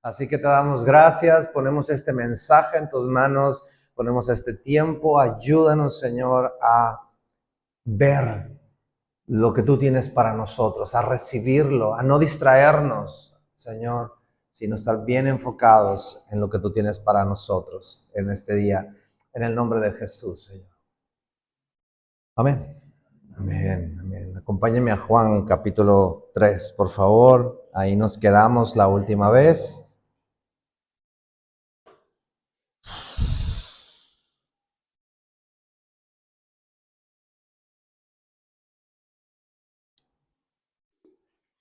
Así que te damos gracias, ponemos este mensaje en tus manos, ponemos este tiempo, ayúdanos, Señor, a ver lo que tú tienes para nosotros, a recibirlo, a no distraernos, Señor, sino estar bien enfocados en lo que tú tienes para nosotros en este día, en el nombre de Jesús, Señor. Amén. Amén, amén. Acompáñenme a Juan capítulo 3, por favor. Ahí nos quedamos la última vez.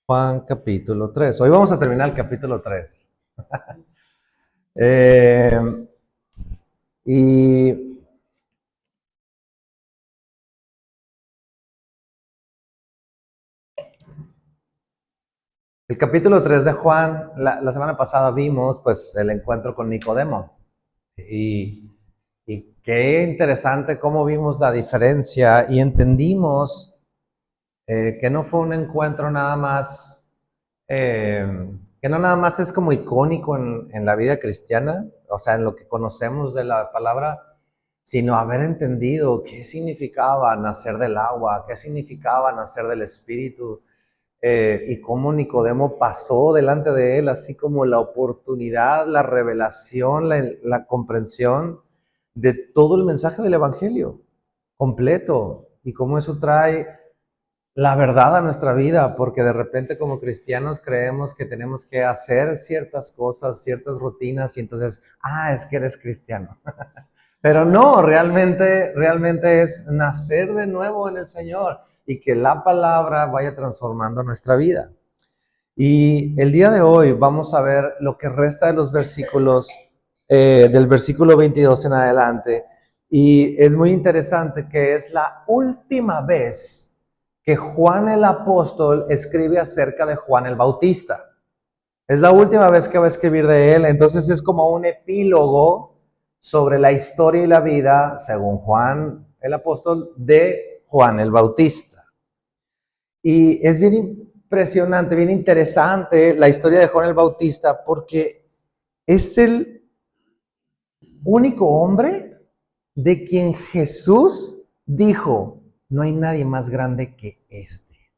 Juan capítulo 3. Hoy vamos a terminar el capítulo 3. Y el capítulo 3 de Juan, la semana pasada vimos pues el encuentro con Nicodemo. Y qué interesante cómo vimos la diferencia y entendimos que no fue un encuentro nada más, que no nada más es como icónico en la vida cristiana, o sea, en lo que conocemos de la palabra, sino haber entendido qué significaba nacer del agua, qué significaba nacer del Espíritu, y cómo Nicodemo pasó delante de él, así como la oportunidad, la revelación, la comprensión de todo el mensaje del Evangelio completo, y cómo eso trae la verdad a nuestra vida, porque de repente como cristianos creemos que tenemos que hacer ciertas cosas, ciertas rutinas, y entonces, es que eres cristiano. Pero no, realmente es nacer de nuevo en el Señor y que la palabra vaya transformando nuestra vida. Y el día de hoy vamos a ver lo que resta de los versículos, del versículo 22 en adelante. Y es muy interesante que es la última vez que Juan el apóstol escribe acerca de Juan el Bautista. Es la última vez que va a escribir de él, entonces es como un epílogo sobre la historia y la vida, según Juan el apóstol, de Juan el Bautista. Y es bien impresionante, bien interesante la historia de Juan el Bautista, porque es el único hombre de quien Jesús dijo, no hay nadie más grande que este.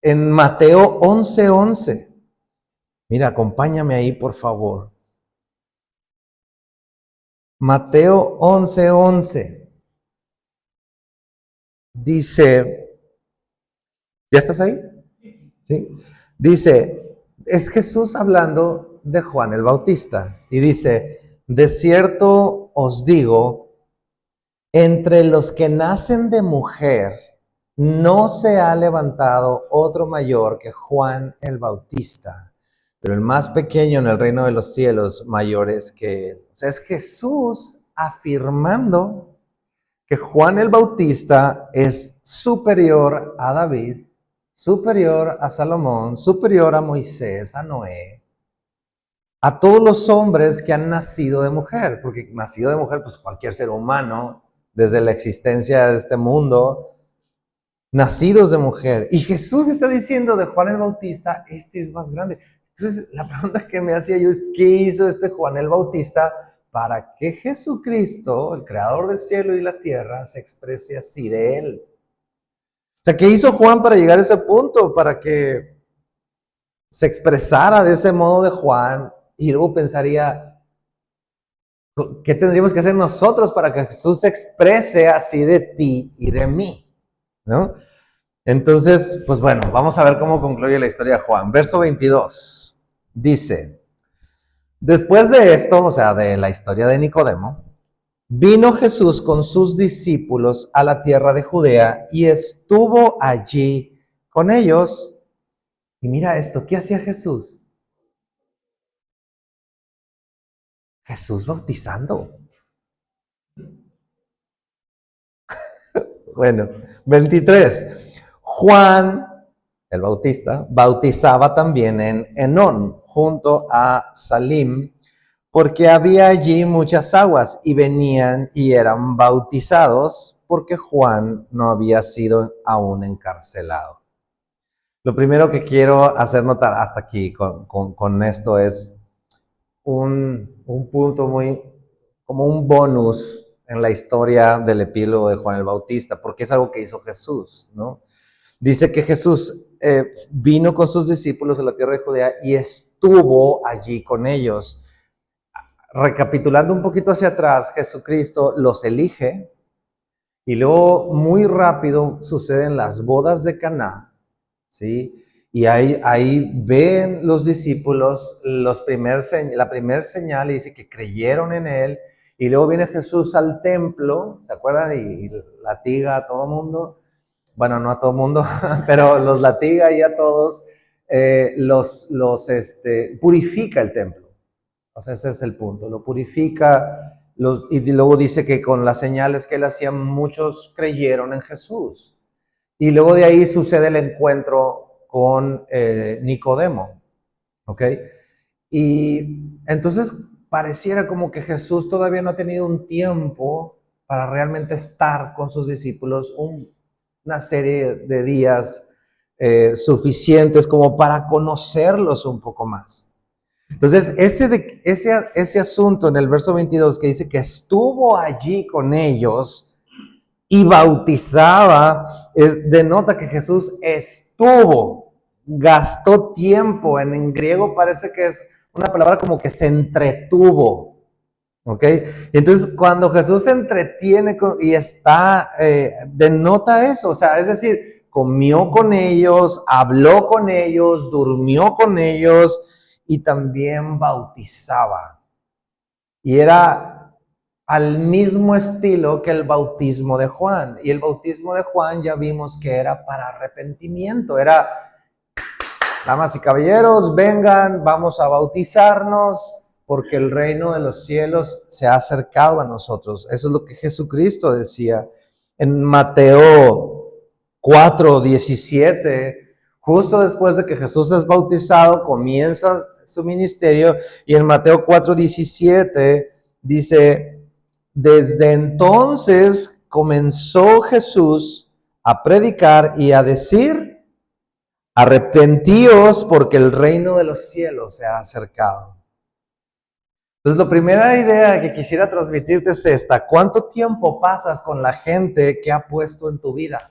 En Mateo 11:11. Mira, acompáñame ahí, por favor. Mateo 11:11. Dice, ¿ya estás ahí? ¿Sí? Dice, es Jesús hablando de Juan el Bautista. Y dice, de cierto os digo, entre los que nacen de mujer, no se ha levantado otro mayor que Juan el Bautista. Pero el más pequeño en el reino de los cielos, mayor es que él. O sea, es Jesús afirmando que Juan el Bautista es superior a David, superior a Salomón, superior a Moisés, a Noé, a todos los hombres que han nacido de mujer, porque nacido de mujer, pues cualquier ser humano, desde la existencia de este mundo, nacidos de mujer. Y Jesús está diciendo de Juan el Bautista, este es más grande. Entonces, la pregunta que me hacía yo es, ¿qué hizo este Juan el Bautista para que Jesucristo, el creador del cielo y la tierra, se exprese así de él? O sea, ¿qué hizo Juan para llegar a ese punto? Para que se expresara de ese modo de Juan, y luego pensaría, ¿qué tendríamos que hacer nosotros para que Jesús se exprese así de ti y de mí? ¿No? Entonces, pues bueno, vamos a ver cómo concluye la historia de Juan. Verso 22 dice, después de esto, o sea, de la historia de Nicodemo, vino Jesús con sus discípulos a la tierra de Judea y estuvo allí con ellos. Y mira esto, ¿qué hacía Jesús? Jesús bautizando. Bueno, 23. Juan, el Bautista, bautizaba también en Enón, junto a Salim, porque había allí muchas aguas, y venían y eran bautizados, porque Juan no había sido aún encarcelado. Lo primero que quiero hacer notar hasta aquí con esto es un punto muy, como un bonus en la historia del epílogo de Juan el Bautista, porque es algo que hizo Jesús, ¿no? Dice que Jesús vino con sus discípulos a la tierra de Judea y estuvo allí con ellos. Recapitulando un poquito hacia atrás, Jesucristo los elige y luego muy rápido suceden las bodas de Caná, ¿sí? Y ahí ven los discípulos la primera señal y dice que creyeron en él. Y luego viene Jesús al templo, ¿se acuerdan? Y latiga a todo mundo. Bueno, no a todo mundo, pero los latiga y a todos. Purifica el templo. O sea, ese es el punto. Lo purifica. Y luego dice que con las señales que él hacía, muchos creyeron en Jesús. Y luego de ahí sucede el encuentro con Nicodemo, ¿ok? Y entonces pareciera como que Jesús todavía no ha tenido un tiempo para realmente estar con sus discípulos, una serie de días suficientes como para conocerlos un poco más. Entonces, ese asunto en el verso 22 que dice que estuvo allí con ellos y bautizaba, denota que Jesús estuvo, gastó tiempo. En griego parece que es una palabra como que se entretuvo, ¿ok? Entonces, cuando Jesús se entretiene y está, denota eso, o sea, es decir, comió con ellos, habló con ellos, durmió con ellos y también bautizaba. Y era al mismo estilo que el bautismo de Juan. Y el bautismo de Juan ya vimos que era para arrepentimiento. Era, damas y caballeros, vengan, vamos a bautizarnos porque el reino de los cielos se ha acercado a nosotros. Eso es lo que Jesucristo decía en Mateo 4:17. Justo después de que Jesús es bautizado, comienza su ministerio y en Mateo 4:17 dice, desde entonces comenzó Jesús a predicar y a decir, arrepentíos porque el reino de los cielos se ha acercado. Entonces, la primera idea que quisiera transmitirte es esta: ¿cuánto tiempo pasas con la gente que ha puesto en tu vida?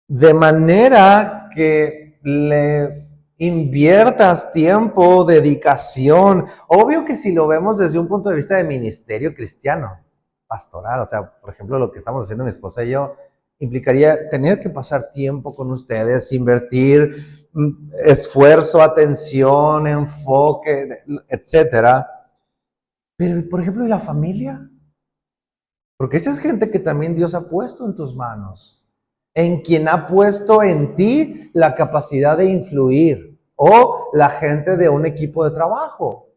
De manera que le inviertas tiempo, dedicación. Obvio que si lo vemos desde un punto de vista de ministerio cristiano, pastoral, o sea, por ejemplo, lo que estamos haciendo mi esposa y yo, implicaría tener que pasar tiempo con ustedes, invertir esfuerzo, atención, enfoque, etcétera. Pero, por ejemplo, ¿y la familia? Porque esa es gente que también Dios ha puesto en tus manos, en quien ha puesto en ti la capacidad de influir, o la gente de un equipo de trabajo.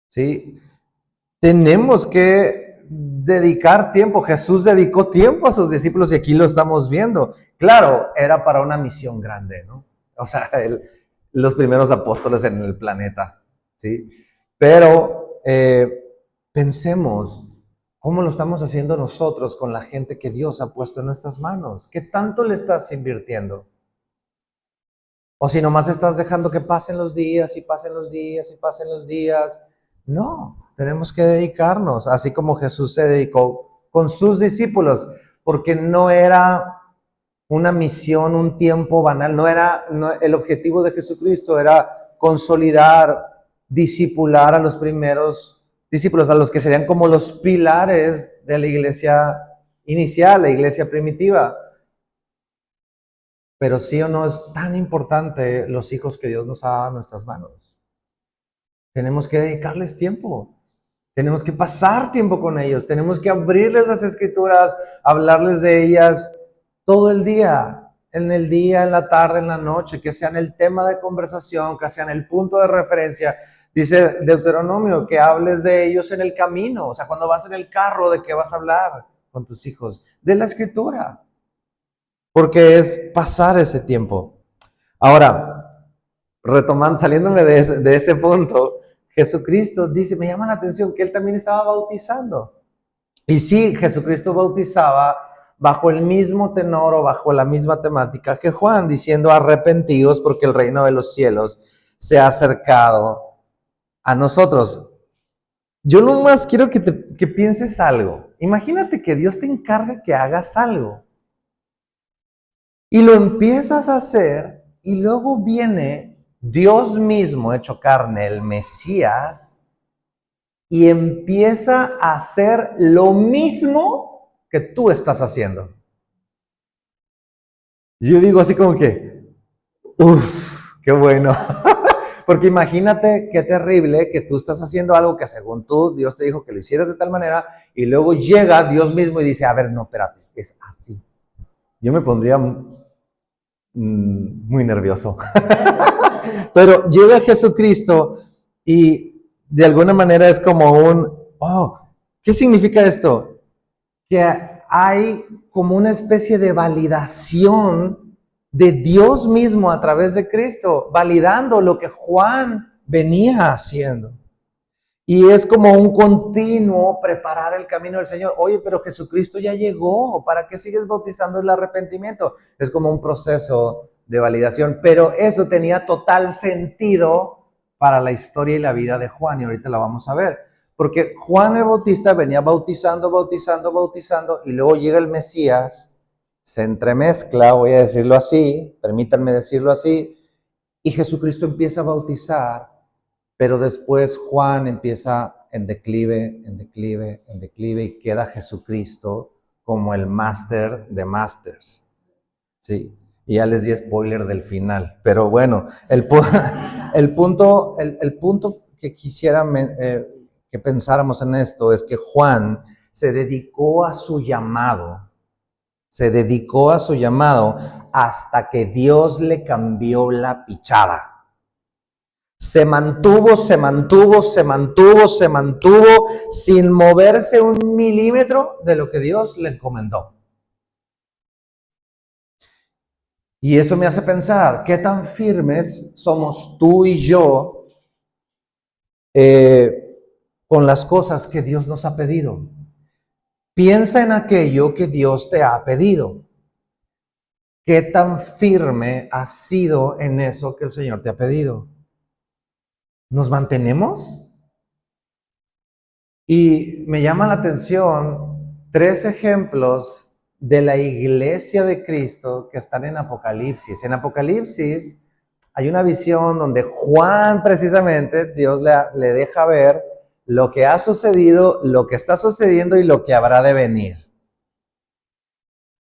¿Sí? Tenemos que dedicar tiempo. Jesús dedicó tiempo a sus discípulos y aquí lo estamos viendo. Claro, era para una misión grande, ¿no? O sea, los primeros apóstoles en el planeta, ¿sí? Pero pensemos, ¿cómo lo estamos haciendo nosotros con la gente que Dios ha puesto en nuestras manos? ¿Qué tanto le estás invirtiendo? O si nomás estás dejando que pasen los días y pasen los días y pasen los días. No, tenemos que dedicarnos, así como Jesús se dedicó con sus discípulos, porque no era una misión, un tiempo banal, el objetivo de Jesucristo era consolidar, discipular a los primeros discípulos, a los que serían como los pilares de la iglesia inicial, la iglesia primitiva. Pero sí o no es tan importante los hijos que Dios nos ha dado en nuestras manos. Tenemos que dedicarles tiempo. Tenemos que pasar tiempo con ellos. Tenemos que abrirles las escrituras, hablarles de ellas todo el día. En el día, en la tarde, en la noche. Que sean el tema de conversación, que sean el punto de referencia. Dice Deuteronomio que hables de ellos en el camino. O sea, cuando vas en el carro, ¿de qué vas a hablar con tus hijos? De la escritura. Porque es pasar ese tiempo. Ahora, retomando, saliéndome de ese punto, Jesucristo dice, me llama la atención que él también estaba bautizando. Y sí, Jesucristo bautizaba bajo el mismo tenor o bajo la misma temática que Juan, diciendo arrepentidos porque el reino de los cielos se ha acercado a nosotros. Yo nomás quiero que pienses algo. Imagínate que Dios te encarga que hagas algo y lo empiezas a hacer y luego viene Dios mismo hecho carne, el Mesías, y empieza a hacer lo mismo que tú estás haciendo. Yo digo así como que, uff, qué bueno. Porque imagínate qué terrible que tú estás haciendo algo que según tú, Dios te dijo que lo hicieras de tal manera, y luego llega Dios mismo y dice, a ver, no, espérate, es así. Yo me pondría muy nervioso. Pero llega Jesucristo y de alguna manera es como ¿qué significa esto? Que hay como una especie de validación de Dios mismo a través de Cristo, validando lo que Juan venía haciendo. Y es como un continuo preparar el camino del Señor. Oye, pero Jesucristo ya llegó, ¿para qué sigues bautizando el arrepentimiento? Es como un proceso de validación, pero eso tenía total sentido para la historia y la vida de Juan, y ahorita la vamos a ver. Porque Juan el Bautista venía bautizando, y luego llega el Mesías, se entremezcla, voy a decirlo así, permítanme decirlo así, y Jesucristo empieza a bautizar. Pero después Juan empieza en declive, y queda Jesucristo como el máster de masters. Sí, y ya les di spoiler del final. Pero bueno, el punto que quisiera que pensáramos en esto es que Juan se dedicó a su llamado. Hasta que Dios le cambió la pichada. Se mantuvo sin moverse un milímetro de lo que Dios le encomendó. Y eso me hace pensar, ¿qué tan firmes somos tú y yo con las cosas que Dios nos ha pedido? Piensa en aquello que Dios te ha pedido. ¿Qué tan firme has sido en eso que el Señor te ha pedido? ¿Nos mantenemos? Y me llama la atención 3 ejemplos de la iglesia de Cristo que están en Apocalipsis. En Apocalipsis hay una visión donde Juan precisamente, Dios le deja ver lo que ha sucedido, lo que está sucediendo y lo que habrá de venir.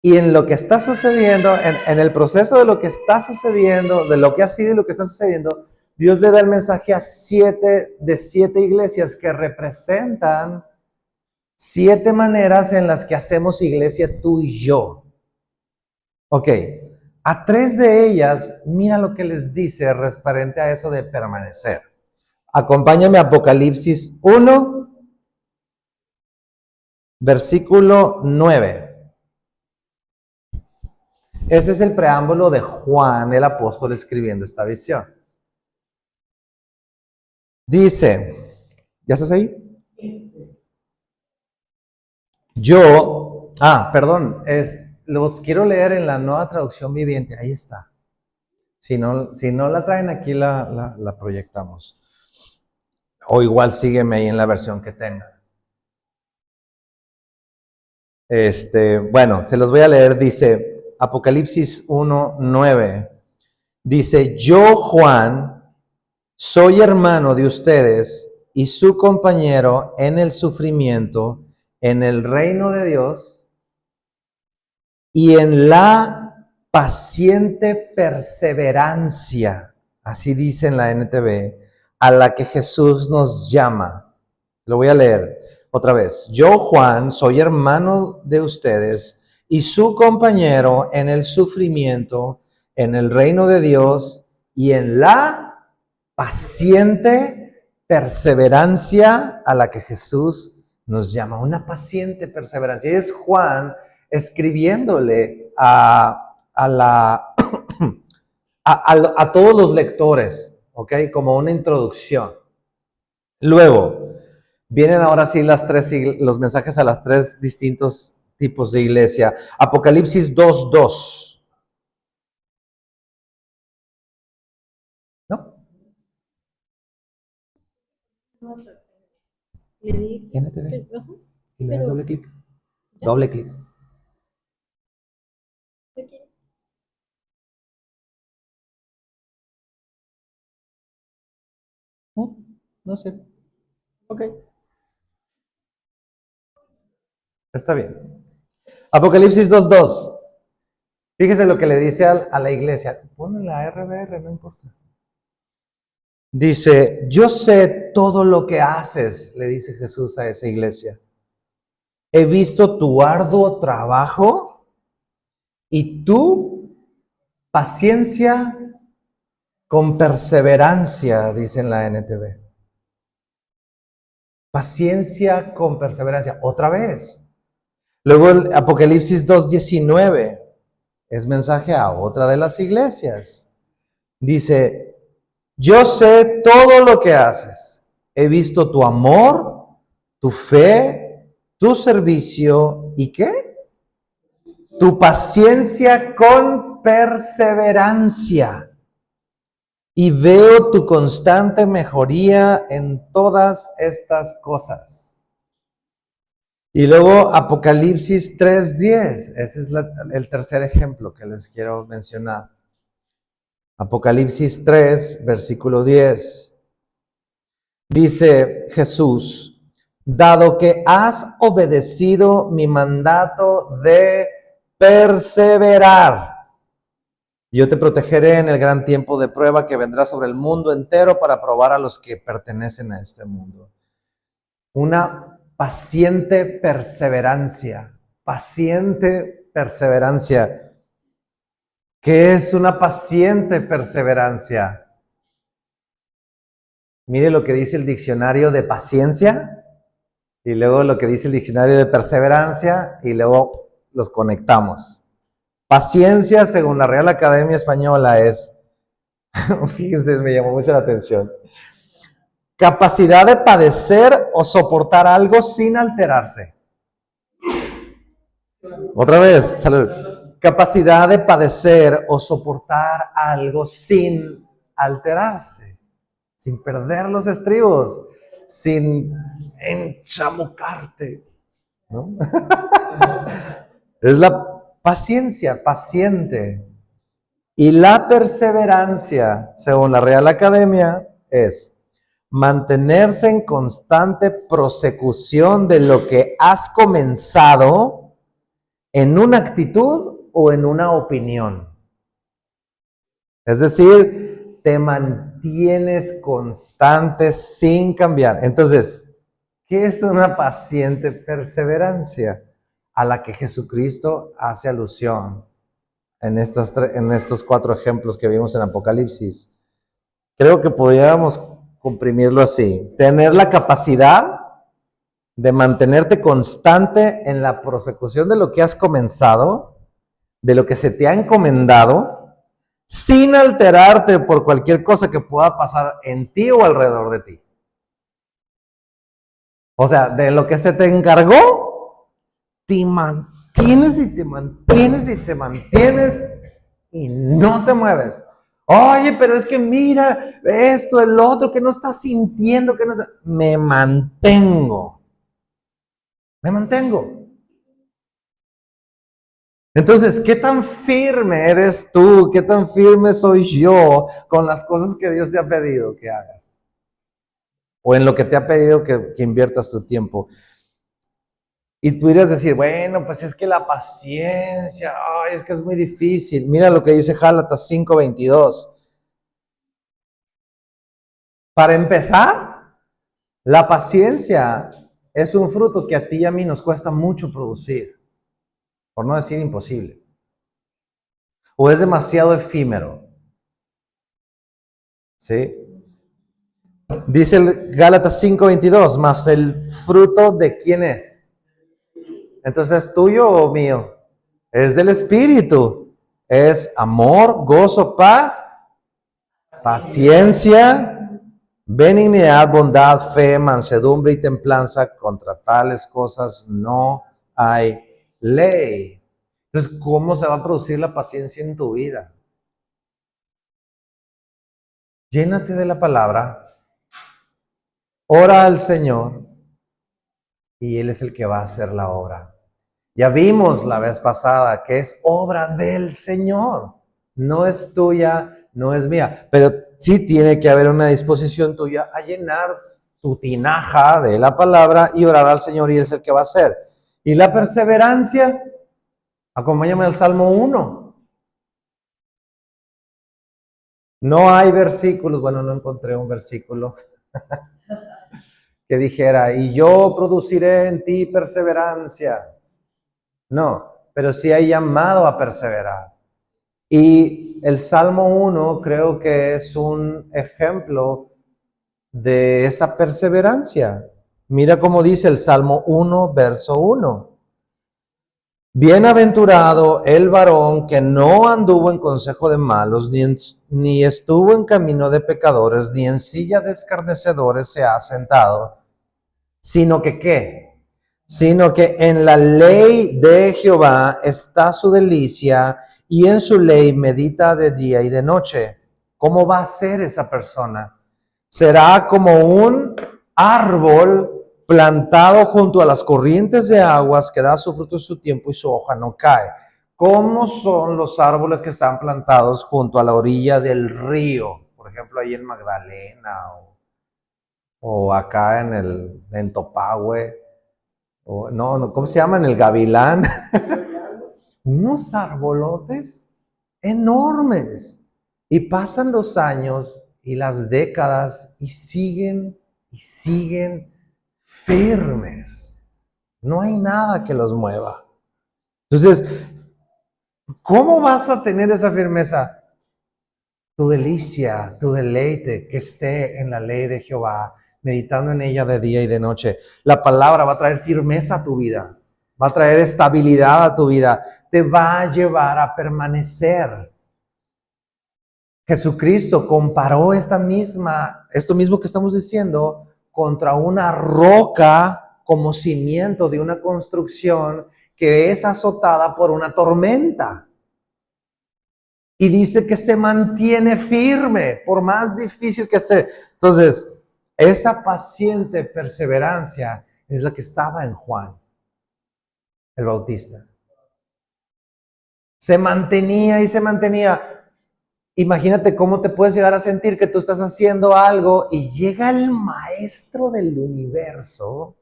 Y en lo que está sucediendo, en el proceso de lo que está sucediendo, de lo que ha sido y lo que está sucediendo, Dios le da el mensaje a 7 iglesias que representan 7 maneras en las que hacemos iglesia tú y yo. Ok, a 3 de ellas, mira lo que les dice referente a eso de permanecer. Acompáñame a Apocalipsis 1, versículo 9. Ese es el preámbulo de Juan, el apóstol, escribiendo esta visión. Dice, ¿ya estás ahí? Los quiero leer en la Nueva Traducción Viviente, ahí está. Si no la traen aquí, la proyectamos. O igual sígueme ahí en la versión que tengas. Bueno, se los voy a leer, dice Apocalipsis 1:9. Dice, yo, Juan, soy hermano de ustedes y su compañero en el sufrimiento, en el reino de Dios y en la paciente perseverancia, así dice en la NTV, a la que Jesús nos llama. Lo voy a leer otra vez. Yo, Juan, soy hermano de ustedes y su compañero en el sufrimiento, en el reino de Dios y en la paciente perseverancia a la que Jesús nos llama. Una paciente perseverancia. Y es Juan escribiéndole a todos los lectores, ¿ok? Como una introducción. Luego, vienen ahora sí los mensajes a las 3 distintos tipos de iglesia. Apocalipsis 2:2. ¿No? NTV. Y le das doble clic. Doble clic. No sé. Ok. Está bien. Apocalipsis 2:2. Fíjese lo que le dice a la iglesia. Ponle la RBR, no importa. Dice, yo sé todo lo que haces, le dice Jesús a esa iglesia. He visto tu arduo trabajo y tu paciencia con perseverancia, dice en la NTV. Paciencia con perseverancia. Otra vez. Luego el Apocalipsis 2:19 es mensaje a otra de las iglesias. Dice, yo sé todo lo que haces. He visto tu amor, tu fe, tu servicio y ¿qué? Tu paciencia con perseverancia. Y veo tu constante mejoría en todas estas cosas. Y luego Apocalipsis 3:10. Ese es el tercer ejemplo que les quiero mencionar. Apocalipsis 3, versículo 10. Dice Jesús, dado que has obedecido mi mandato de perseverar, yo te protegeré en el gran tiempo de prueba que vendrá sobre el mundo entero para probar a los que pertenecen a este mundo. Una paciente perseverancia. Paciente perseverancia. ¿Qué es una paciente perseverancia? Mire lo que dice el diccionario de paciencia y luego lo que dice el diccionario de perseverancia y luego los conectamos. Paciencia, según la Real Academia Española, es, fíjense, me llamó mucho la atención, capacidad de padecer o soportar algo sin alterarse. Otra vez, salud. Capacidad de padecer o soportar algo sin alterarse, sin perder los estribos, sin enchamucarte, ¿no? Es la paciencia, paciente. Y la perseverancia, según la Real Academia, es mantenerse en constante prosecución de lo que has comenzado en una actitud o en una opinión. Es decir, te mantienes constante sin cambiar. Entonces, ¿qué es una paciente perseverancia? A la que Jesucristo hace alusión en estos 4 ejemplos que vimos en Apocalipsis. Creo que podríamos comprimirlo así. Tener la capacidad de mantenerte constante en la prosecución de lo que has comenzado, de lo que se te ha encomendado, sin alterarte por cualquier cosa que pueda pasar en ti o alrededor de ti. O sea, de lo que se te encargó, te mantienes y te mantienes y te mantienes y no te mueves. Oye, pero es que mira esto, el otro, que no estás sintiendo, que no está... Me mantengo. Entonces, ¿qué tan firme eres tú? ¿Qué tan firme soy yo con las cosas que Dios te ha pedido que hagas? O en lo que te ha pedido que inviertas tu tiempo. Y pudieras decir, bueno, pues es que la paciencia, ay, es que es muy difícil. Mira lo que dice Gálatas 5:22. Para empezar, la paciencia es un fruto que a ti y a mí nos cuesta mucho producir, por no decir imposible. O es demasiado efímero. ¿Sí? Dice el Gálatas 5:22, más el fruto de ¿quién es? Entonces, ¿es tuyo o mío? Es del Espíritu. Es amor, gozo, paz, paciencia, benignidad, bondad, fe, mansedumbre y templanza. Contra tales cosas no hay ley. Entonces, ¿cómo se va a producir la paciencia en tu vida? Llénate de la palabra, ora al Señor y Él es el que va a hacer la obra. Ya vimos la vez pasada que es obra del Señor. No es tuya, no es mía. Pero sí tiene que haber una disposición tuya a llenar tu tinaja de la palabra y orar al Señor y Él es el que va a hacer. Y la perseverancia, acompáñame al Salmo 1. No hay versículos, bueno, no encontré un versículo que dijera, y yo produciré en ti perseverancia. No, pero sí hay llamado a perseverar. Y el Salmo 1 creo que es un ejemplo de esa perseverancia. Mira cómo dice el Salmo 1, verso 1. Bienaventurado el varón que no anduvo en consejo de malos, ni estuvo en camino de pecadores, ni en silla de escarnecedores se ha sentado, sino que ¿qué? Sino que en la ley de Jehová está su delicia y en su ley medita de día y de noche. ¿Cómo va a ser esa persona? Será como un árbol plantado junto a las corrientes de aguas que da su fruto en su tiempo y su hoja no cae. ¿Cómo son los árboles que están plantados junto a la orilla del río? Por ejemplo, ahí en Magdalena o acá en Topahue. No, ¿cómo se llama? En el Gavilán. Unos arbolotes enormes. Y pasan los años y las décadas y siguen firmes. No hay nada que los mueva. Entonces, ¿cómo vas a tener esa firmeza? Tu delicia, tu deleite, que esté en la ley de Jehová, meditando en ella de día y de noche. La palabra va a traer firmeza a tu vida, va a traer estabilidad a tu vida, te va a llevar a permanecer. Jesucristo comparó esto mismo que estamos diciendo, contra una roca como cimiento de una construcción que es azotada por una tormenta. Y dice que se mantiene firme, por más difícil que esté. Entonces, esa paciente perseverancia es la que estaba en Juan, el Bautista. Se mantenía y se mantenía. Imagínate cómo te puedes llegar a sentir que tú estás haciendo algo y llega el maestro del universo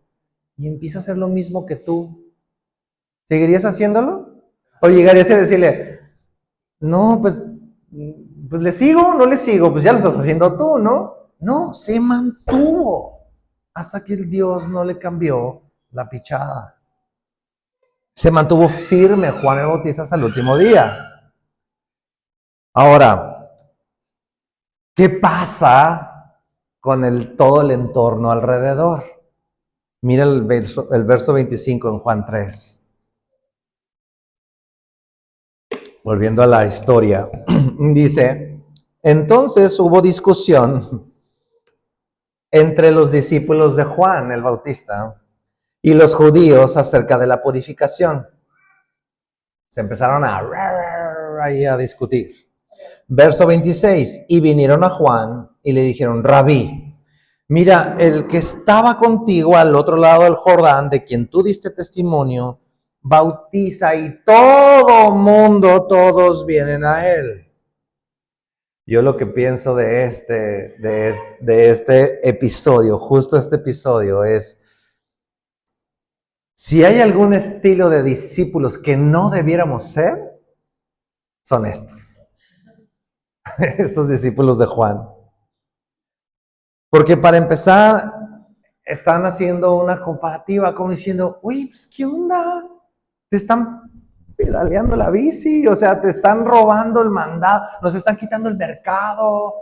y empieza a hacer lo mismo que tú. ¿Seguirías haciéndolo? ¿O llegarías a decirle, no, pues le sigo, no le sigo, pues ya lo estás haciendo tú, ¿no? No, se mantuvo hasta que el Dios no le cambió la pichada. Se mantuvo firme Juan el Bautista hasta el último día. Ahora, ¿qué pasa con todo el entorno alrededor? Mira el verso 25 en Juan 3. Volviendo a la historia, dice, entonces hubo discusión entre los discípulos de Juan el Bautista y los judíos acerca de la purificación. Se empezaron a discutir. Verso 26, y vinieron a Juan y le dijeron, Rabí, mira, el que estaba contigo al otro lado del Jordán, de quien tú diste testimonio, bautiza y todo mundo, todos vienen a él. Yo lo que pienso de este episodio, justo este episodio, es si hay algún estilo de discípulos que no debiéramos ser, son estos. Estos discípulos de Juan. Porque para empezar, están haciendo una comparativa, como diciendo, uy, pues, ¿qué onda? Te están pedaleando la bici, o sea, te están robando el mandado, nos están quitando el mercado.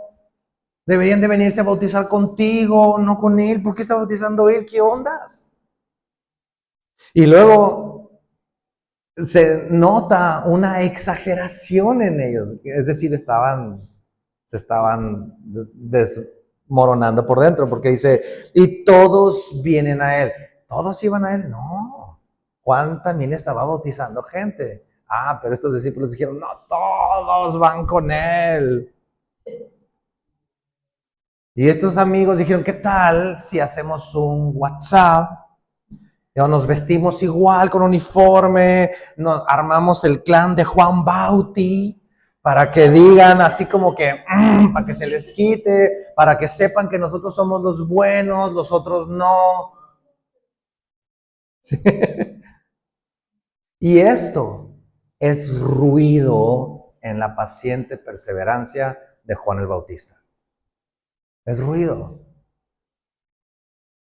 Deberían de venirse a bautizar contigo, no con él. ¿Por qué está bautizando él? ¿Qué ondas? Y luego se nota una exageración en ellos. Es decir, se estaban desmoronando por dentro, porque dice, y todos vienen a él. ¿Todos iban a él? No. Juan también estaba bautizando gente. Ah, pero estos discípulos dijeron, no, todos van con él. Y estos amigos dijeron, ¿qué tal si hacemos un WhatsApp? O nos vestimos igual con uniforme, nos armamos el clan de Juan Bauti para que digan así como que, para que se les quite, para que sepan que nosotros somos los buenos, los otros no. Sí. Y esto es ruido en la paciente perseverancia de Juan el Bautista. Es ruido.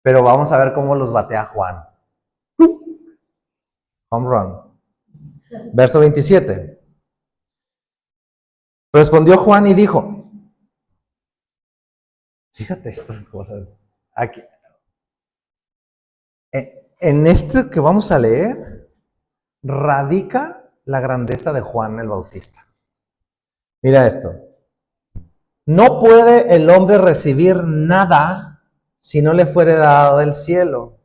Pero vamos a ver cómo los batea Juan. Home run. Verso 27. Respondió Juan y dijo, fíjate estas cosas. Aquí, en esto que vamos a leer, radica la grandeza de Juan el Bautista. Mira esto. No puede el hombre recibir nada si no le fuere dado del cielo.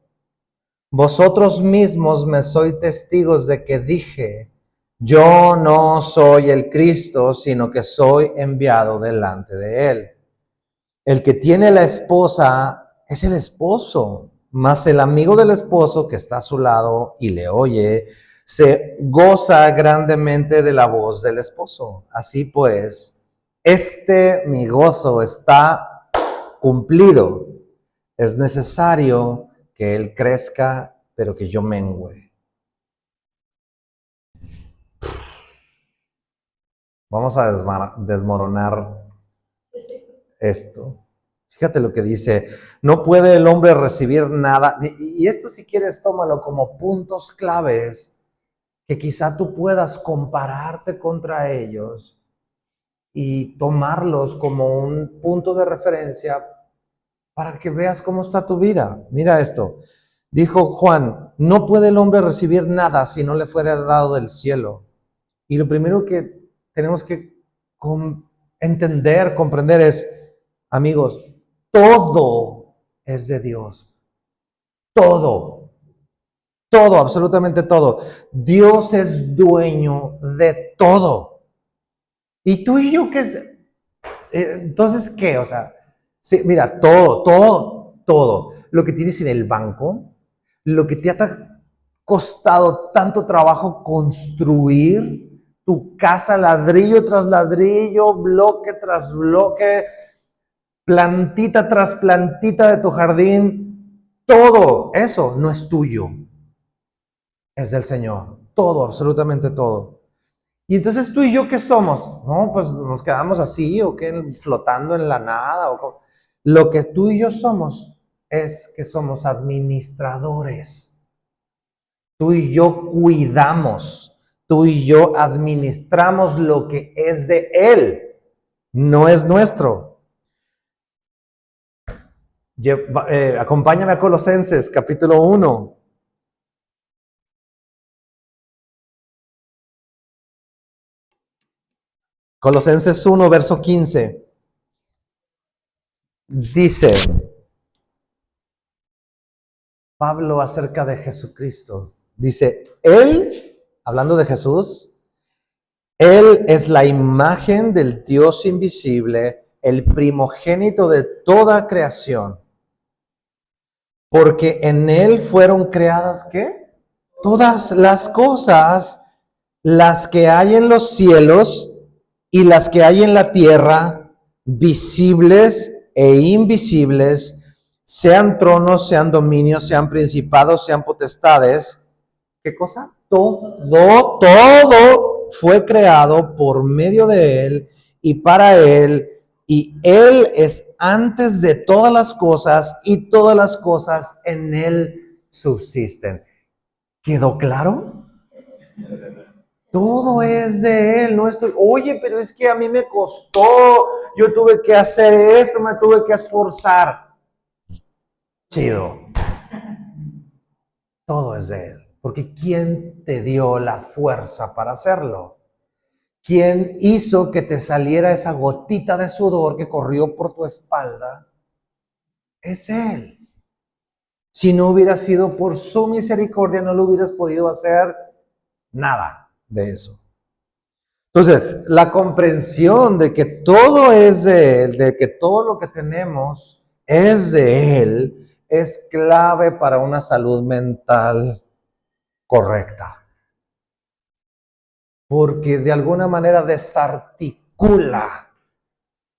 Vosotros mismos me sois testigos de que dije, yo no soy el Cristo, sino que soy enviado delante de él. El que tiene la esposa es el esposo, mas el amigo del esposo que está a su lado y le oye, se goza grandemente de la voz del esposo. Así pues, mi gozo está cumplido. Es necesario que él crezca, pero que yo mengüe. Vamos a desmoronar esto. Fíjate lo que dice, no puede el hombre recibir nada. Y esto, si quieres, tómalo como puntos claves que quizá tú puedas compararte contra ellos y tomarlos como un punto de referencia para que veas cómo está tu vida. Mira esto. Dijo Juan, no puede el hombre recibir nada si no le fuera dado del cielo. Y lo primero que tenemos que entender, comprender es, amigos, todo es de Dios. Todo, absolutamente todo. Dios es dueño de todo. ¿Y tú y yo qué es? Entonces, ¿qué? O sea, sí, mira, todo. Lo que tienes en el banco, lo que te ha costado tanto trabajo construir, tu casa ladrillo tras ladrillo, bloque tras bloque, plantita tras plantita de tu jardín, todo eso no es tuyo, es del Señor. Todo, absolutamente todo. Y entonces tú y yo, ¿qué somos? No, pues nos quedamos así, o qué, flotando en la nada. Lo que tú y yo somos es que somos administradores. Tú y yo cuidamos, tú y yo administramos lo que es de Él, no es nuestro. Acompáñame a Colosenses, capítulo 1. Colosenses 1, verso 15. Dice Pablo acerca de Jesucristo. Dice, Él, hablando de Jesús, Él es la imagen del Dios invisible, el primogénito de toda creación. Porque en Él fueron creadas, ¿qué? Todas las cosas, las que hay en los cielos y las que hay en la tierra, visibles e invisibles, sean tronos, sean dominios, sean principados, sean potestades. ¿Qué cosa? Todo fue creado por medio de Él y para Él, y Él es antes de todas las cosas y todas las cosas en Él subsisten. ¿Quedó claro? Todo es de Él, no estoy, oye, pero es que a mí me costó, yo tuve que hacer esto, me tuve que esforzar. Chido. Todo es de Él, porque ¿quién te dio la fuerza para hacerlo? ¿Quién hizo que te saliera esa gotita de sudor que corrió por tu espalda? Es Él. Si no hubiera sido por su misericordia, no lo hubieras podido hacer nada de eso. Entonces, la comprensión de que todo es de Él, de que todo lo que tenemos es de Él, es clave para una salud mental correcta. Porque de alguna manera desarticula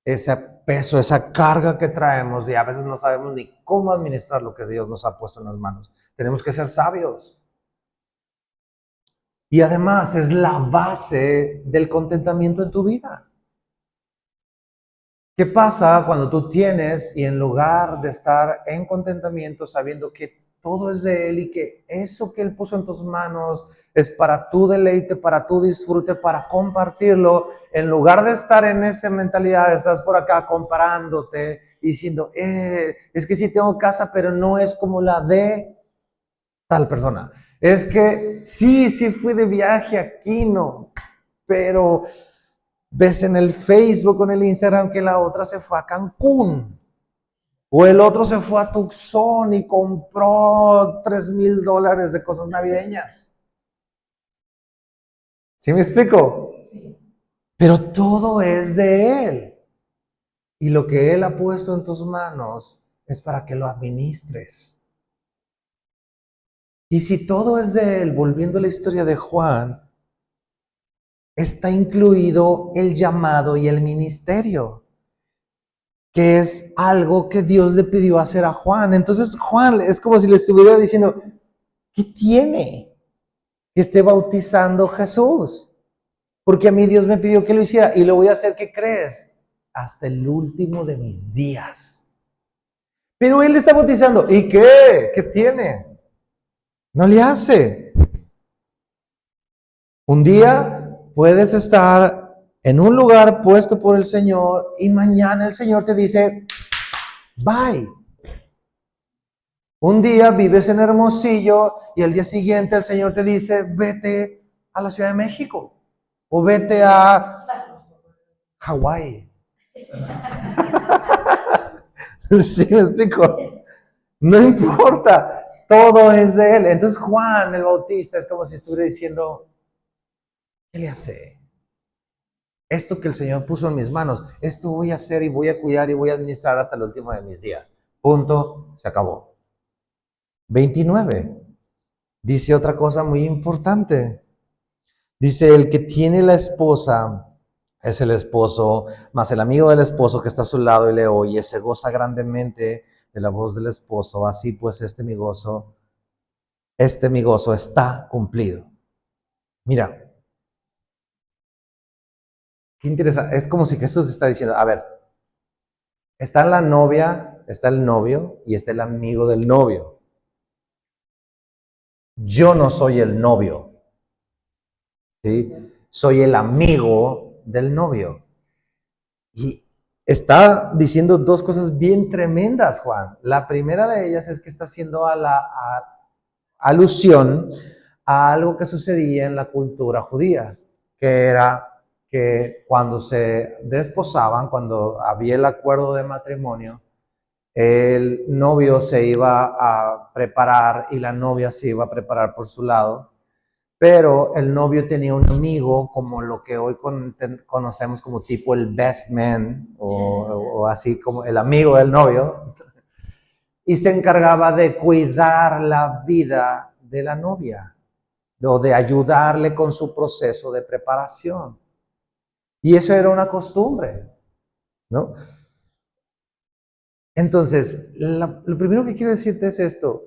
ese peso, esa carga que traemos y a veces no sabemos ni cómo administrar lo que Dios nos ha puesto en las manos. Tenemos que ser sabios. Y además es la base del contentamiento en tu vida. ¿Qué pasa cuando tú tienes y en lugar de estar en contentamiento sabiendo que todo es de Él y que eso que Él puso en tus manos es para tu deleite, para tu disfrute, para compartirlo, en lugar de estar en esa mentalidad, estás por acá comparándote y diciendo, es que sí tengo casa, pero no es como la de tal persona. Es que sí fui de viaje aquí, no, pero ves en el Facebook o en el Instagram que la otra se fue a Cancún. O el otro se fue a Tucson y compró $3,000 de cosas navideñas. ¿Sí me explico? Sí. Pero todo es de Él. Y lo que Él ha puesto en tus manos es para que lo administres. Y si todo es de Él, volviendo a la historia de Juan, está incluido el llamado y el ministerio, que es algo que Dios le pidió hacer a Juan. Entonces Juan es como si le estuviera diciendo, ¿qué tiene que esté bautizando Jesús? Porque a mí Dios me pidió que lo hiciera y lo voy a hacer, ¿qué crees? Hasta el último de mis días. Pero él está bautizando. ¿Y qué? ¿Qué tiene? No le hace. Un día puedes estar en un lugar puesto por el Señor y mañana el Señor te dice, bye. Un día vives en Hermosillo y al día siguiente el Señor te dice, vete a la Ciudad de México o vete a Hawái. ¿Sí me explico? No importa, todo es de Él. Entonces Juan el Bautista es como si estuviera diciendo, ¿qué le hace? Esto que el Señor puso en mis manos, esto voy a hacer y voy a cuidar y voy a administrar hasta el último de mis días. Punto, se acabó. 29. Dice otra cosa muy importante. Dice, el que tiene la esposa es el esposo, más el amigo del esposo que está a su lado y le oye, se goza grandemente de la voz del esposo. Así pues, este mi gozo está cumplido. Mira, qué interesante. Es como si Jesús está diciendo, a ver, está la novia, está el novio y está el amigo del novio. Yo no soy el novio, ¿sí? Soy el amigo del novio. Y está diciendo dos cosas bien tremendas, Juan. La primera de ellas es que está haciendo alusión a algo que sucedía en la cultura judía, que era que cuando se desposaban, cuando había el acuerdo de matrimonio, el novio se iba a preparar y la novia se iba a preparar por su lado, pero el novio tenía un amigo como lo que hoy conocemos como tipo el best man o así como el amigo del novio, y se encargaba de cuidar la vida de la novia o de ayudarle con su proceso de preparación. Y eso era una costumbre, ¿no? Entonces, lo primero que quiero decirte es esto,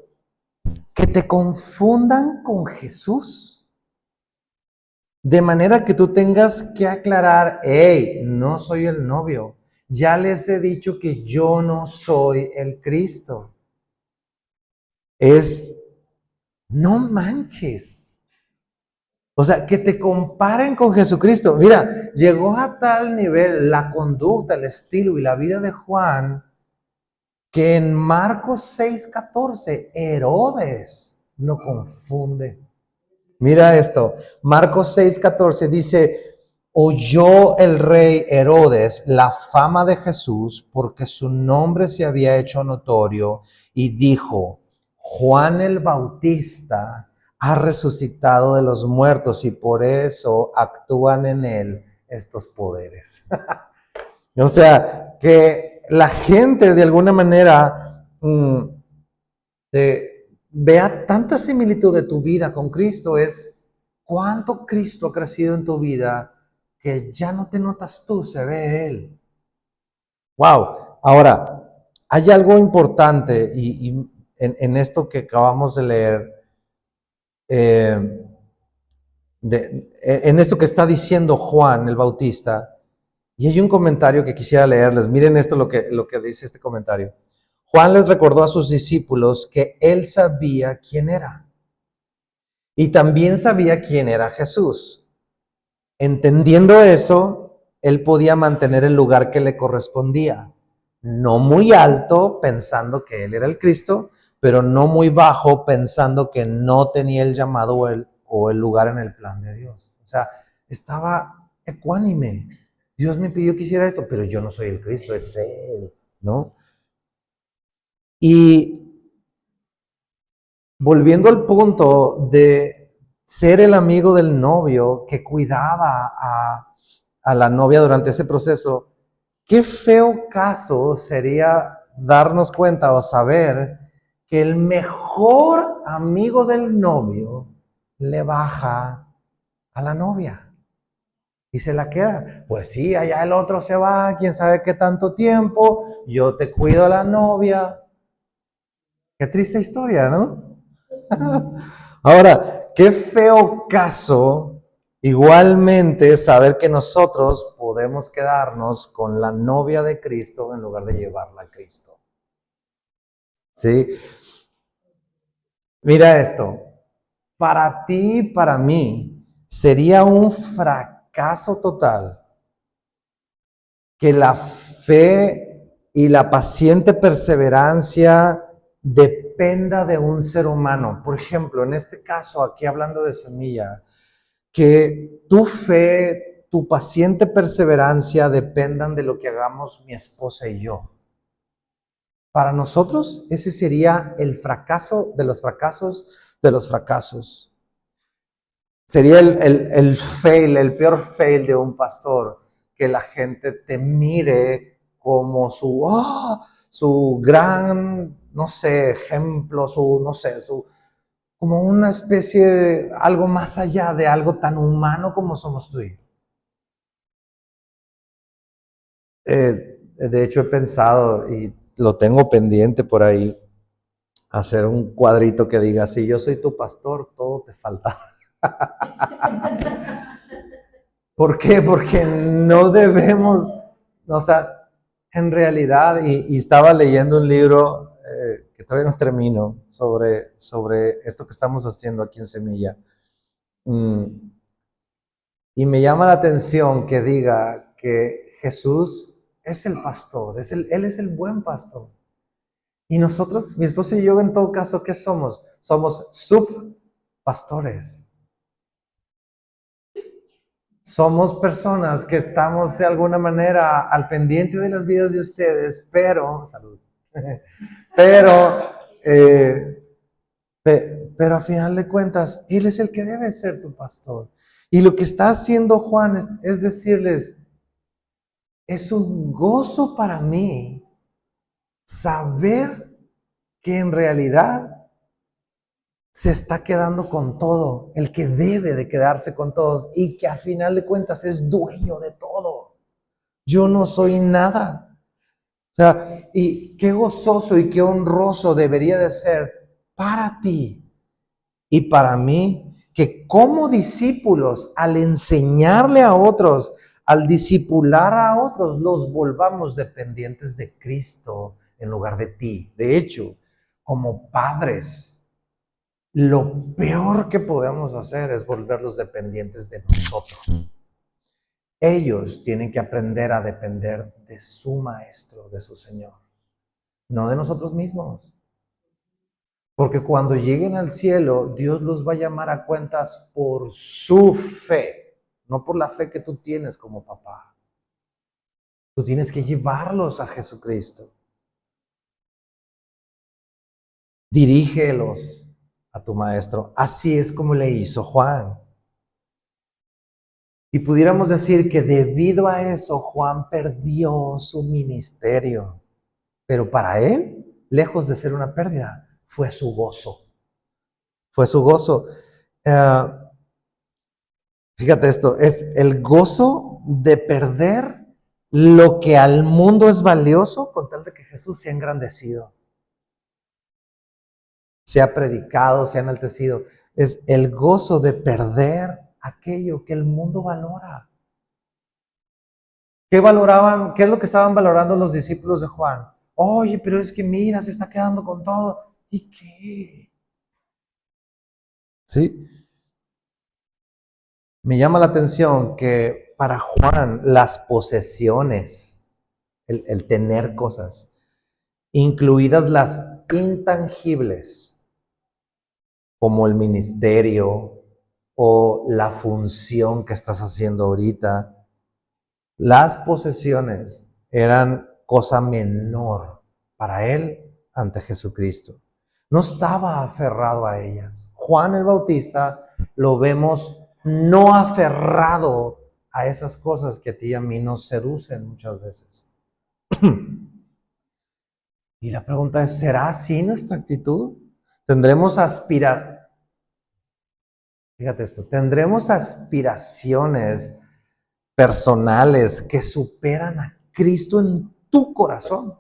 que te confundan con Jesús, de manera que tú tengas que aclarar, hey, no soy el novio, ya les he dicho que yo no soy el Cristo. No manches. O sea, que te comparen con Jesucristo. Mira, llegó a tal nivel la conducta, el estilo y la vida de Juan, que en Marcos 6:14, Herodes lo confunde. Mira esto, Marcos 6:14 dice, oyó el rey Herodes la fama de Jesús porque su nombre se había hecho notorio y dijo, Juan el Bautista ha resucitado de los muertos y por eso actúan en él estos poderes. O sea, que la gente de alguna manera vea tanta similitud de tu vida con Cristo, es cuánto Cristo ha crecido en tu vida que ya no te notas tú, se ve Él. Wow. Ahora, hay algo importante y en esto que acabamos de leer, eh, en esto que está diciendo Juan el Bautista, y hay un comentario que quisiera leerles. Miren esto lo que dice este comentario. Juan les recordó a sus discípulos que él sabía quién era y también sabía quién era Jesús. Entendiendo eso, él podía mantener el lugar que le correspondía. No muy alto, pensando que él era el Cristo, pero no muy bajo, pensando que no tenía el llamado o el lugar en el plan de Dios. O sea, estaba ecuánime. Dios me pidió que hiciera esto, pero yo no soy el Cristo, es Él, ¿no? Y volviendo al punto de ser el amigo del novio que cuidaba a la novia durante ese proceso, qué feo caso sería darnos cuenta o saber que el mejor amigo del novio le baja a la novia y se la queda. Pues sí, allá el otro se va, quién sabe qué tanto tiempo, yo te cuido a la novia. Qué triste historia, ¿no? Ahora, qué feo caso igualmente saber que nosotros podemos quedarnos con la novia de Cristo en lugar de llevarla a Cristo. ¿Sí? Mira esto, para ti, para mí, sería un fracaso total que la fe y la paciente perseverancia dependa de un ser humano. Por ejemplo, en este caso, aquí hablando de semilla, que tu fe, tu paciente perseverancia dependan de lo que hagamos mi esposa y yo. Para nosotros, ese sería el fracaso de los fracasos de los fracasos. Sería el fail, el peor fail de un pastor, que la gente te mire como su gran, no sé, ejemplo, como una especie de algo más allá de algo tan humano como somos tú y yo. De hecho, he pensado y lo tengo pendiente por ahí, hacer un cuadrito que diga, si yo soy tu pastor, todo te falta. ¿Por qué? Porque no debemos, o sea, en realidad, y estaba leyendo un libro que todavía no termino sobre esto que estamos haciendo aquí en Semilla. Mm, y me llama la atención que diga que Jesús es el pastor, Él es el buen pastor. Y nosotros, mi esposa y yo, en todo caso, ¿qué somos? Somos subpastores. Somos personas que estamos de alguna manera al pendiente de las vidas de ustedes, pero, salud, pero, eh, pero a final de cuentas, Él es el que debe ser tu pastor. Y lo que está haciendo Juan es decirles, es un gozo para mí saber que en realidad se está quedando con todo, el que debe de quedarse con todos y que a final de cuentas es dueño de todo. Yo no soy nada. O sea, y qué gozoso y qué honroso debería de ser para ti y para mí que como discípulos, al enseñarle a otros, al discipular a otros, los volvamos dependientes de Cristo en lugar de ti. De hecho, como padres, lo peor que podemos hacer es volverlos dependientes de nosotros. Ellos tienen que aprender a depender de su maestro, de su Señor, no de nosotros mismos. Porque cuando lleguen al cielo, Dios los va a llamar a cuentas por su fe, no por la fe que tú tienes como papá. Tú tienes que llevarlos a Jesucristo. Dirígelos a tu maestro. Así es como le hizo Juan. Y pudiéramos decir que debido a eso Juan perdió su ministerio. Pero para él, lejos de ser una pérdida, fue su gozo. Fue su gozo. Fíjate esto, es el gozo de perder lo que al mundo es valioso con tal de que Jesús sea engrandecido, sea predicado, sea enaltecido. Es el gozo de perder aquello que el mundo valora. ¿Qué valoraban? ¿Qué es lo que estaban valorando los discípulos de Juan? Oye, pero es que mira, se está quedando con todo. ¿Y qué? ¿Sí? Me llama la atención que para Juan las posesiones, el tener cosas, incluidas las intangibles, como el ministerio o la función que estás haciendo ahorita, las posesiones eran cosa menor para él ante Jesucristo. No estaba aferrado a ellas. Juan el Bautista lo vemos no aferrado a esas cosas que a ti y a mí nos seducen muchas veces. Y la pregunta es, ¿será así nuestra actitud? Fíjate esto, tendremos aspiraciones personales que superan a Cristo en tu corazón.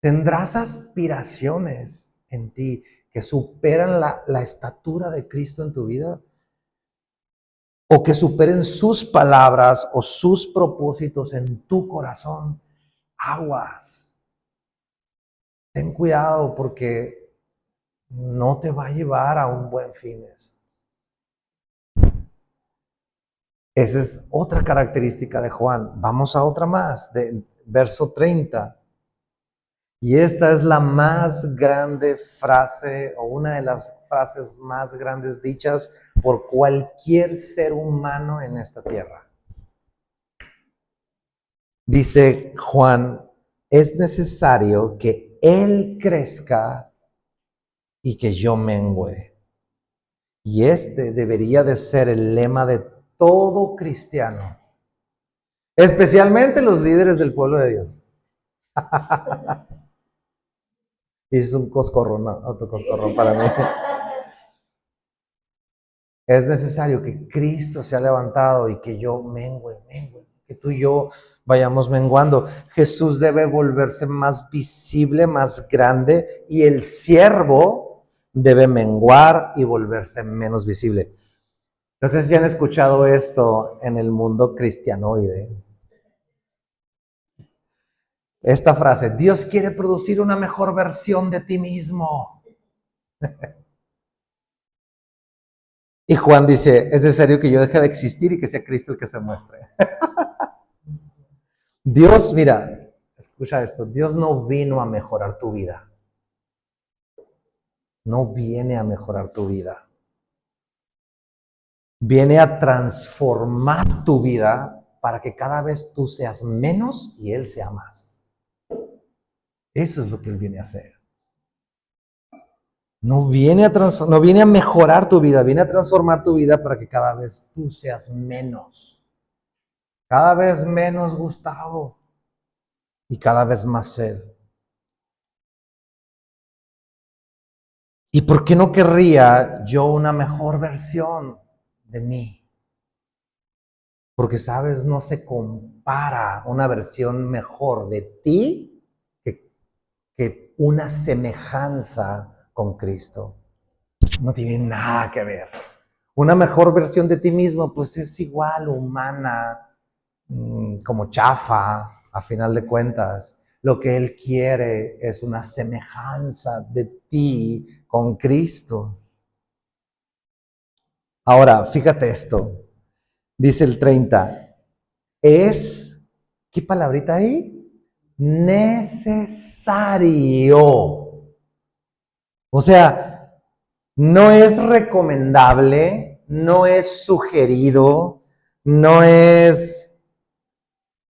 Tendrás aspiraciones en ti que superan la estatura de Cristo en tu vida, o que superen sus palabras o sus propósitos en tu corazón. Aguas. Ten cuidado porque no te va a llevar a un buen fin eso. Esa es otra característica de Juan. Vamos a otra más, de verso 30. Y esta es la más grande frase, o una de las frases más grandes dichas por cualquier ser humano en esta tierra. Dice Juan, es necesario que Él crezca y que yo mengüe. Y este debería de ser el lema de todo cristiano, especialmente los líderes del pueblo de Dios. Y es un coscorrón, otro coscorrón para mí. Es necesario que Cristo sea levantado y que yo mengüe, que tú y yo vayamos menguando. Jesús debe volverse más visible, más grande, y el siervo debe menguar y volverse menos visible. No sé si han escuchado esto en el mundo cristianoide. Esta frase, Dios quiere producir una mejor versión de ti mismo. Y Juan dice, es necesario que yo deje de existir y que sea Cristo el que se muestre. Dios, mira, escucha esto, Dios no vino a mejorar tu vida. No viene a mejorar tu vida. Viene a transformar tu vida para que cada vez tú seas menos y Él sea más. Eso es lo que Él viene a hacer. No viene a mejorar tu vida, viene a transformar tu vida para que cada vez tú seas menos. Cada vez menos Gustavo y cada vez más Él. ¿Y por qué no querría yo una mejor versión de mí? Porque, sabes, no se compara una versión mejor de ti que una semejanza con Cristo. No tiene nada que ver. Una mejor versión de ti mismo, pues es igual, humana, como chafa, a final de cuentas. Lo que Él quiere es una semejanza de ti con Cristo. Ahora, fíjate esto. Dice el 30. ¿Qué palabrita ahí? Necesario. O sea, no es recomendable, no es sugerido, no es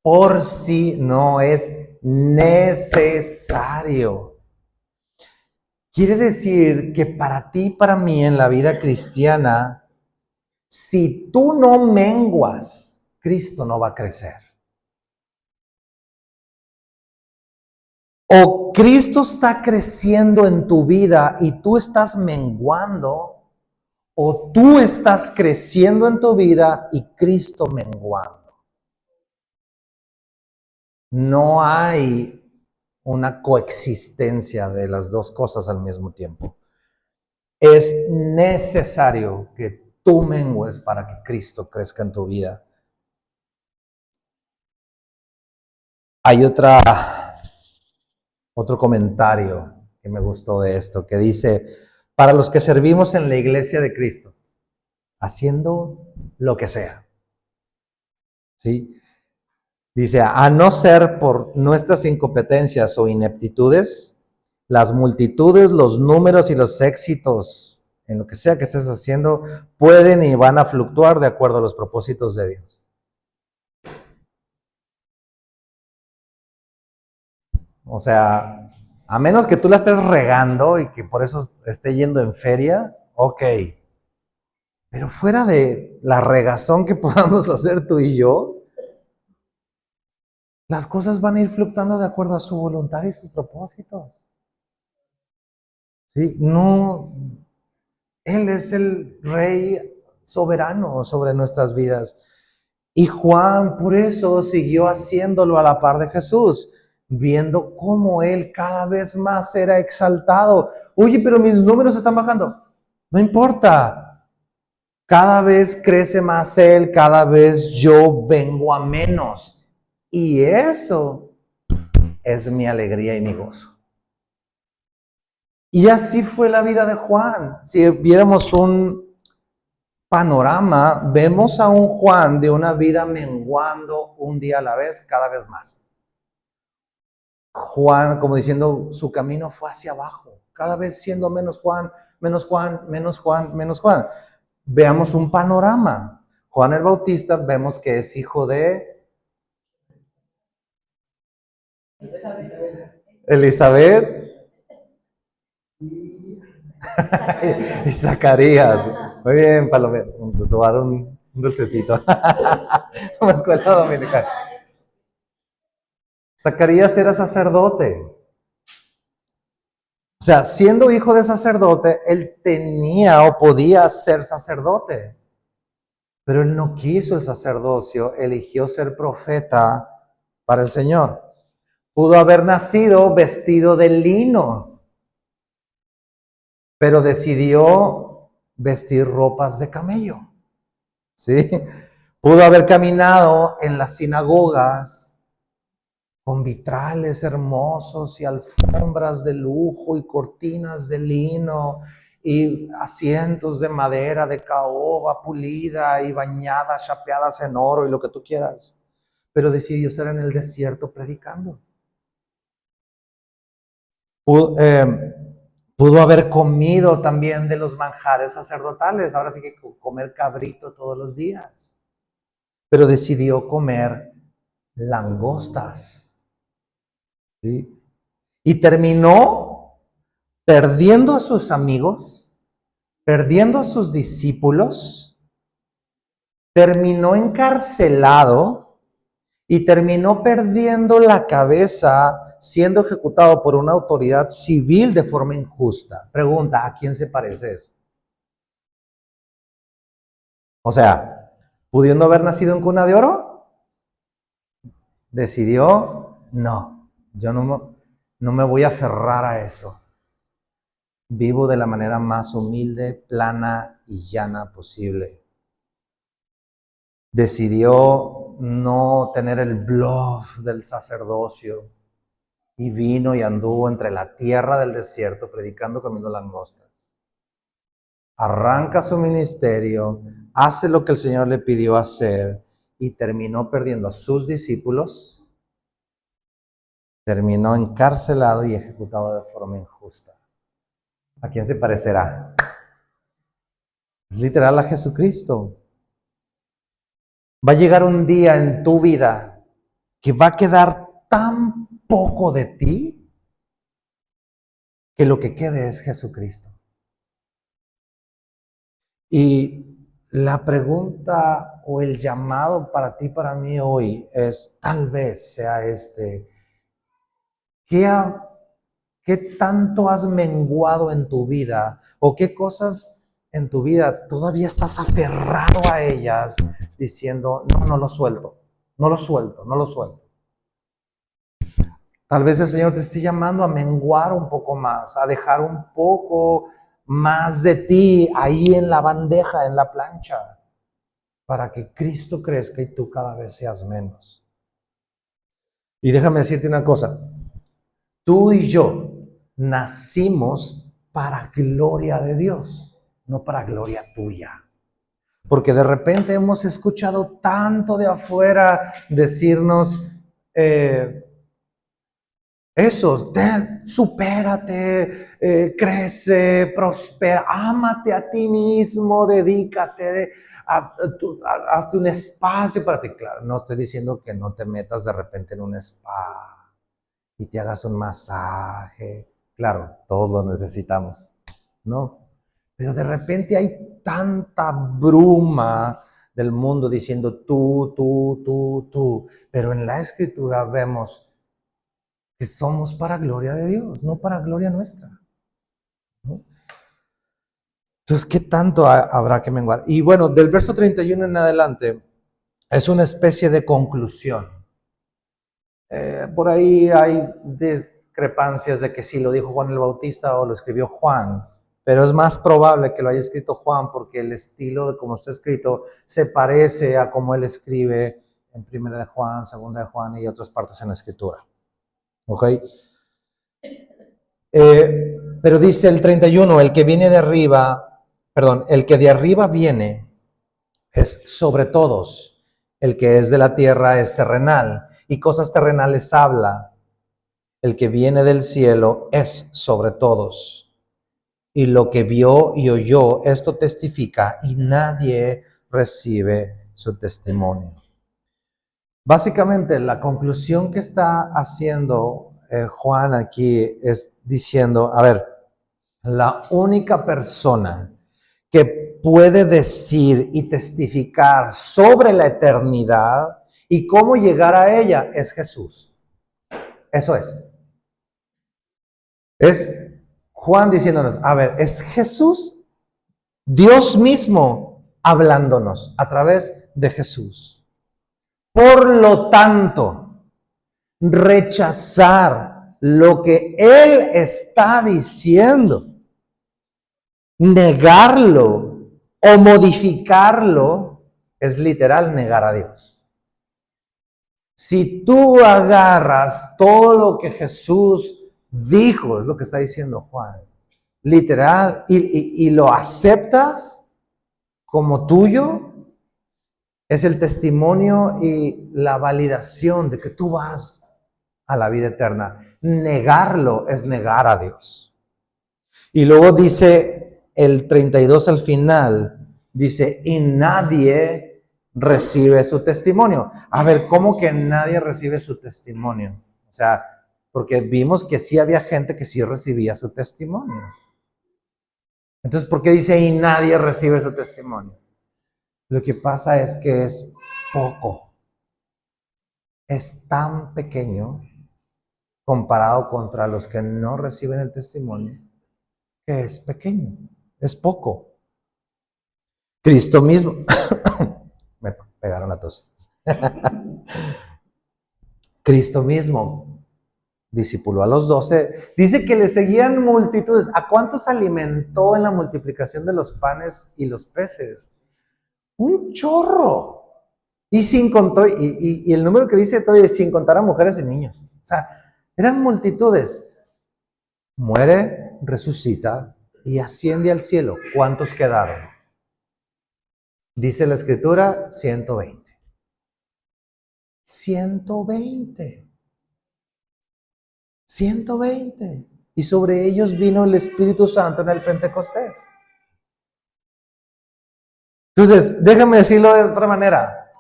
por sí, no es necesario. Quiere decir que para ti y para mí en la vida cristiana, si tú no menguas, Cristo no va a crecer. O Cristo está creciendo en tu vida y tú estás menguando, o tú estás creciendo en tu vida y Cristo menguando. No hay una coexistencia de las dos cosas al mismo tiempo. Es necesario que tú mengues para que Cristo crezca en tu vida. Hay otro comentario que me gustó de esto, que dice, para los que servimos en la iglesia de Cristo, haciendo lo que sea, ¿sí? Dice, a no ser por nuestras incompetencias o ineptitudes, las multitudes, los números y los éxitos, en lo que sea que estés haciendo, pueden y van a fluctuar de acuerdo a los propósitos de Dios. O sea, a menos que tú la estés regando y que por eso esté yendo en feria, ok. Pero fuera de la regazón que podamos hacer tú y yo, las cosas van a ir fluctuando de acuerdo a su voluntad y sus propósitos. ¿Sí? No, Él es el Rey soberano sobre nuestras vidas. Y Juan por eso siguió haciéndolo a la par de Jesús, viendo cómo Él cada vez más era exaltado. Oye, pero mis números están bajando. No importa. Cada vez crece más Él, cada vez yo vengo a menos. Y eso es mi alegría y mi gozo. Y así fue la vida de Juan. Si viéramos un panorama, vemos a un Juan de una vida menguando un día a la vez, cada vez más. Juan, como diciendo, su camino fue hacia abajo, cada vez siendo menos Juan, menos Juan, menos Juan, menos Juan. Veamos un panorama. Juan el Bautista, vemos que es hijo de Elizabeth y Zacarías. Muy bien, Palomero. Te voy a dar un dulcecito. Como escuela dominical. Zacarías era sacerdote. O sea, siendo hijo de sacerdote, él tenía o podía ser sacerdote. Pero él no quiso el sacerdocio, eligió ser profeta para el Señor. Pudo haber nacido vestido de lino, pero decidió vestir ropas de camello. ¿Sí? Pudo haber caminado en las sinagogas con vitrales hermosos y alfombras de lujo y cortinas de lino y asientos de madera de caoba pulida y bañadas, chapeadas en oro y lo que tú quieras. Pero decidió estar en el desierto predicando. Pudo haber comido también de los manjares sacerdotales, ahora sí que comer cabrito todos los días. Pero decidió comer langostas. ¿Sí? Y terminó perdiendo a sus amigos, perdiendo a sus discípulos, terminó encarcelado y terminó perdiendo la cabeza siendo ejecutado por una autoridad civil de forma injusta. Pregunta, ¿a quién se parece eso? O sea, pudiendo haber nacido en cuna de oro, decidió, no, yo no me voy a aferrar a eso. Vivo de la manera más humilde, plana y llana posible. Decidió no tener el bluff del sacerdocio y vino y anduvo entre la tierra del desierto predicando comiendo langostas. Arranca su ministerio, hace lo que el Señor le pidió hacer y terminó perdiendo a sus discípulos, terminó encarcelado y ejecutado de forma injusta. ¿A quién se parecerá? Es literal a Jesucristo. Va a llegar un día en tu vida que va a quedar tan poco de ti que lo que quede es Jesucristo. Y la pregunta o el llamado para ti, para mí hoy es, tal vez sea ¿qué tanto has menguado en tu vida? ¿O qué cosas en tu vida todavía estás aferrado a ellas diciendo, no, no lo suelto, no lo suelto, no lo suelto? Tal vez el Señor te esté llamando a menguar un poco más, a dejar un poco más de ti ahí en la bandeja, en la plancha, para que Cristo crezca y tú cada vez seas menos. Y déjame decirte una cosa, tú y yo nacimos para gloria de Dios, no para gloria tuya. Porque de repente hemos escuchado tanto de afuera decirnos, supérate, crece, prospera, ámate a ti mismo, dedícate, hazte un espacio para ti. Claro, no estoy diciendo que no te metas de repente en un spa y te hagas un masaje. Claro, todos lo necesitamos, ¿no? Pero de repente hay tanta bruma del mundo diciendo tú. Pero en la Escritura vemos que somos para gloria de Dios, no para gloria nuestra, ¿no? Entonces, ¿qué tanto habrá que menguar? Y bueno, del verso 31 en adelante, es una especie de conclusión. Por ahí hay discrepancias de que si lo dijo Juan el Bautista o lo escribió Juan, pero es más probable que lo haya escrito Juan porque el estilo de cómo está escrito se parece a cómo él escribe en Primera de Juan, Segunda de Juan y otras partes en la Escritura. ¿Ok? Pero dice el 31, el que viene de arriba, perdón, el que de arriba viene es sobre todos, el que es de la tierra es terrenal, y cosas terrenales habla, el que viene del cielo es sobre todos, y lo que vio y oyó, esto testifica, y nadie recibe su testimonio. Básicamente, la conclusión que está haciendo Juan aquí es diciendo, a ver, la única persona que puede decir y testificar sobre la eternidad y cómo llegar a ella es Jesús. Eso es. Es Juan diciéndonos, a ver, es Jesús, Dios mismo hablándonos a través de Jesús. Por lo tanto, rechazar lo que Él está diciendo, negarlo o modificarlo, es literal negar a Dios. Si tú agarras todo lo que Jesús dijo, es lo que está diciendo Juan, literal, y lo aceptas como tuyo, es el testimonio y la validación de que tú vas a la vida eterna. Negarlo es negar a Dios. Y luego dice el 32 al final, dice, y nadie recibe su testimonio. A ver, ¿cómo que nadie recibe su testimonio? O sea, porque vimos que sí había gente que sí recibía su testimonio. Entonces, ¿por qué dice y nadie recibe su testimonio? Lo que pasa es que es poco. Es tan pequeño comparado contra los que no reciben el testimonio, que es pequeño, es poco. Cristo mismo, me pegaron la tos. Cristo mismo discipuló a los 12. Dice que le seguían multitudes. ¿A cuántos alimentó en la multiplicación de los panes y los peces? Un chorro. Y sin contar, y el número que dice todavía es sin contar a mujeres y niños. O sea, eran multitudes. Muere, resucita y asciende al cielo. ¿Cuántos quedaron? Dice la Escritura, 120. 120. 120. Y sobre ellos vino el Espíritu Santo en el Pentecostés. Entonces, déjame decirlo de otra manera.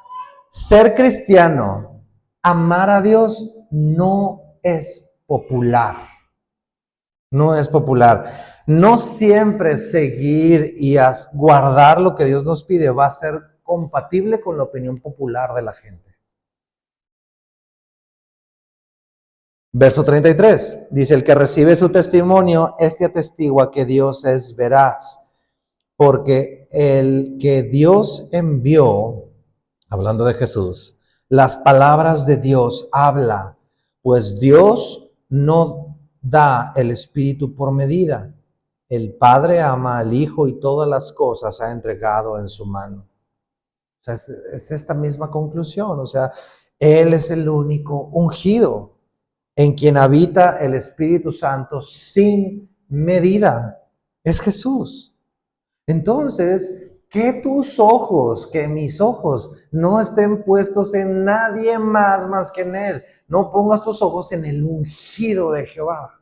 Ser cristiano, amar a Dios, no es popular. No es popular. No siempre seguir y guardar lo que Dios nos pide va a ser compatible con la opinión popular de la gente. Verso 33, dice, el que recibe su testimonio, este atestigua que Dios es veraz, porque el que Dios envió, hablando de Jesús, las palabras de Dios habla, pues Dios no da el Espíritu por medida. El Padre ama al Hijo y todas las cosas ha entregado en su mano. O sea, es esta misma conclusión, o sea, Él es el único ungido en quien habita el Espíritu Santo sin medida. Es Jesús. Entonces, que tus ojos, que mis ojos no estén puestos en nadie más que en Él. No pongas tus ojos en el ungido de Jehová.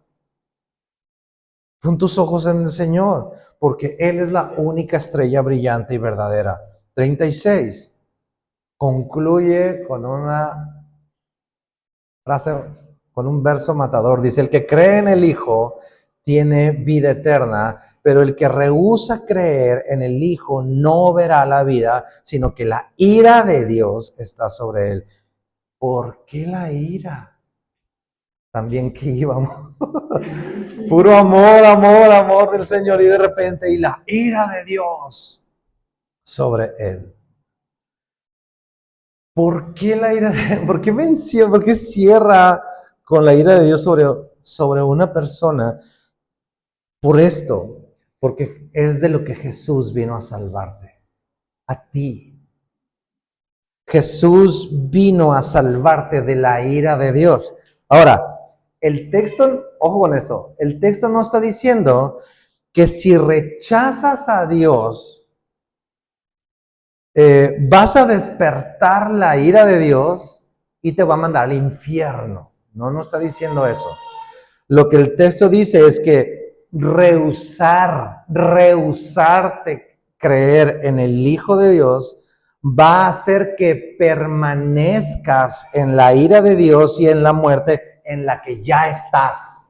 Pon tus ojos en el Señor, porque Él es la única estrella brillante y verdadera. 36. Concluye con una frase, con un verso matador. Dice, el que cree en el Hijo tiene vida eterna, pero el que rehúsa creer en el Hijo no verá la vida, sino que la ira de Dios está sobre él. ¿Por qué la ira? También que íbamos. Puro amor, amor, amor del Señor, y de repente, y la ira de Dios sobre él. ¿Por qué la ira de Dios? ¿Por qué menciona? ¿Por qué cierra con la ira de Dios sobre una persona? Por esto, porque es de lo que Jesús vino a salvarte, a ti. Jesús vino a salvarte de la ira de Dios. Ahora, el texto, ojo con esto, el texto no está diciendo que si rechazas a Dios, vas a despertar la ira de Dios y te va a mandar al infierno. No está diciendo eso. Lo que el texto dice es que rehusarte creer en el Hijo de Dios va a hacer que permanezcas en la ira de Dios y en la muerte en la que ya estás.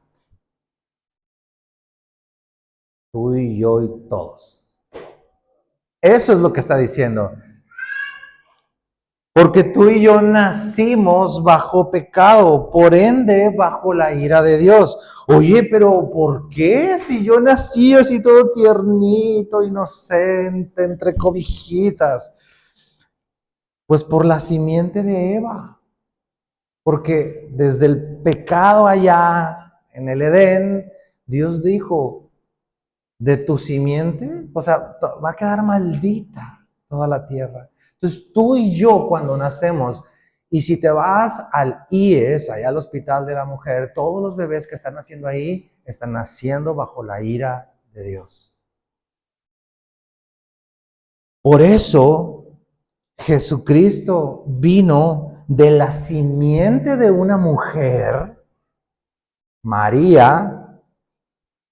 Tú y yo y todos. Eso es lo que está diciendo. Porque tú y yo nacimos bajo pecado, por ende bajo la ira de Dios. Oye, pero ¿por qué? Si yo nací así todo tiernito, inocente, entre cobijitas. Pues por la simiente de Eva. Porque desde el pecado allá en el Edén, Dios dijo, de tu simiente, o sea, va a quedar maldita toda la tierra. Entonces tú y yo cuando nacemos, y si te vas al IES, allá al Hospital de la Mujer, todos los bebés que están naciendo ahí, están naciendo bajo la ira de Dios. Por eso Jesucristo vino de la simiente de una mujer, María,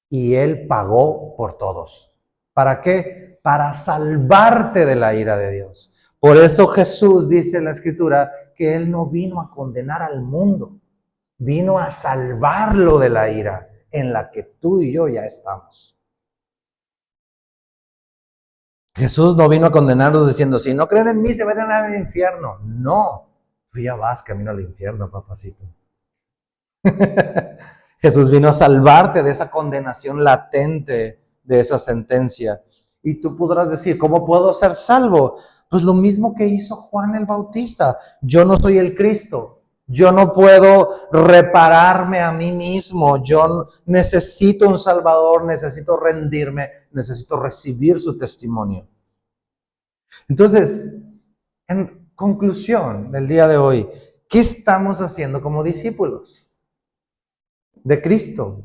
y Él pagó por todos. ¿Para qué? Para salvarte de la ira de Dios. Por eso Jesús dice en la Escritura que Él no vino a condenar al mundo, vino a salvarlo de la ira en la que tú y yo ya estamos. Jesús no vino a condenarnos diciendo, si no creen en mí se van a ir al infierno. No, tú ya vas camino al infierno, papacito. Jesús vino a salvarte de esa condenación latente, de esa sentencia. Y tú podrás decir, ¿cómo puedo ser salvo? Pues lo mismo que hizo Juan el Bautista. Yo no soy el Cristo. Yo no puedo repararme a mí mismo. Yo necesito un Salvador, necesito rendirme, necesito recibir su testimonio. Entonces, en conclusión del día de hoy, ¿qué estamos haciendo como discípulos de Cristo?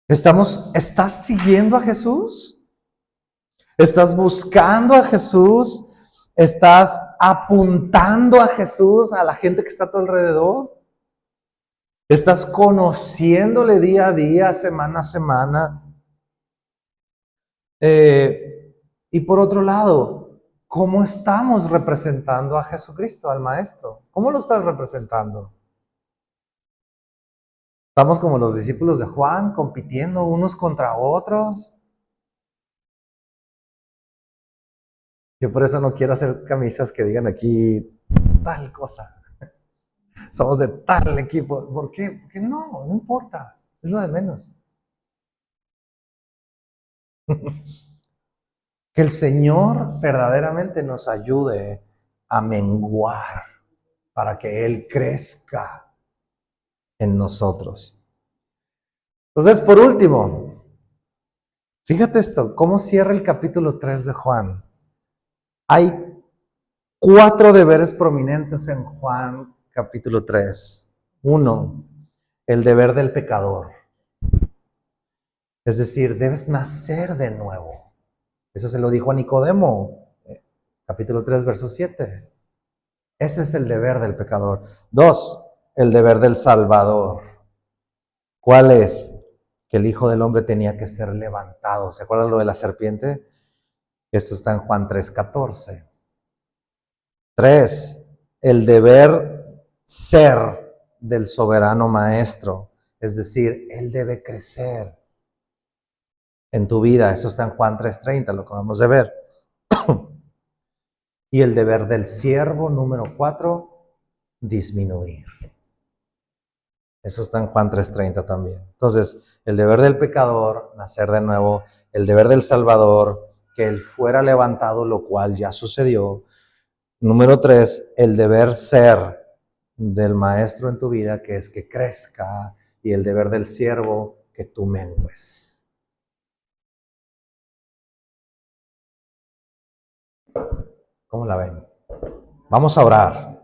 ¿Estás siguiendo a Jesús? ¿Estás buscando a Jesús? ¿Estás apuntando a Jesús a la gente que está a tu alrededor? ¿Estás conociéndole día a día, semana a semana? Y por otro lado, ¿cómo estamos representando a Jesucristo, al Maestro? ¿Cómo lo estás representando? Estamos como los discípulos de Juan, compitiendo unos contra otros. Yo por eso no quiero hacer camisas que digan aquí tal cosa. Somos de tal equipo. ¿Por qué? Porque no importa. Es lo de menos. Que el Señor verdaderamente nos ayude a menguar para que Él crezca en nosotros. Entonces, por último, fíjate esto, cómo cierra el capítulo 3 de Juan. Hay 4 deberes prominentes en Juan capítulo 3. 1, el deber del pecador. Es decir, debes nacer de nuevo. Eso se lo dijo a Nicodemo, capítulo 3, verso 7. Ese es el deber del pecador. 2, el deber del Salvador. ¿Cuál es? Que el Hijo del Hombre tenía que ser levantado. ¿Se acuerdan lo de la serpiente? Esto está en Juan 3:14. 3, el deber ser del soberano maestro. Es decir, Él debe crecer en tu vida. Eso está en Juan 3:30, lo acabamos de ver. Y el deber del siervo, número 4, disminuir. Eso está en Juan 3:30 también. Entonces, el deber del pecador, nacer de nuevo, el deber del Salvador, que Él fuera levantado, lo cual ya sucedió. Número 3, el deber ser del maestro en tu vida, que es que crezca, y el deber del siervo, que tú mengues. ¿Cómo la ven? Vamos a orar.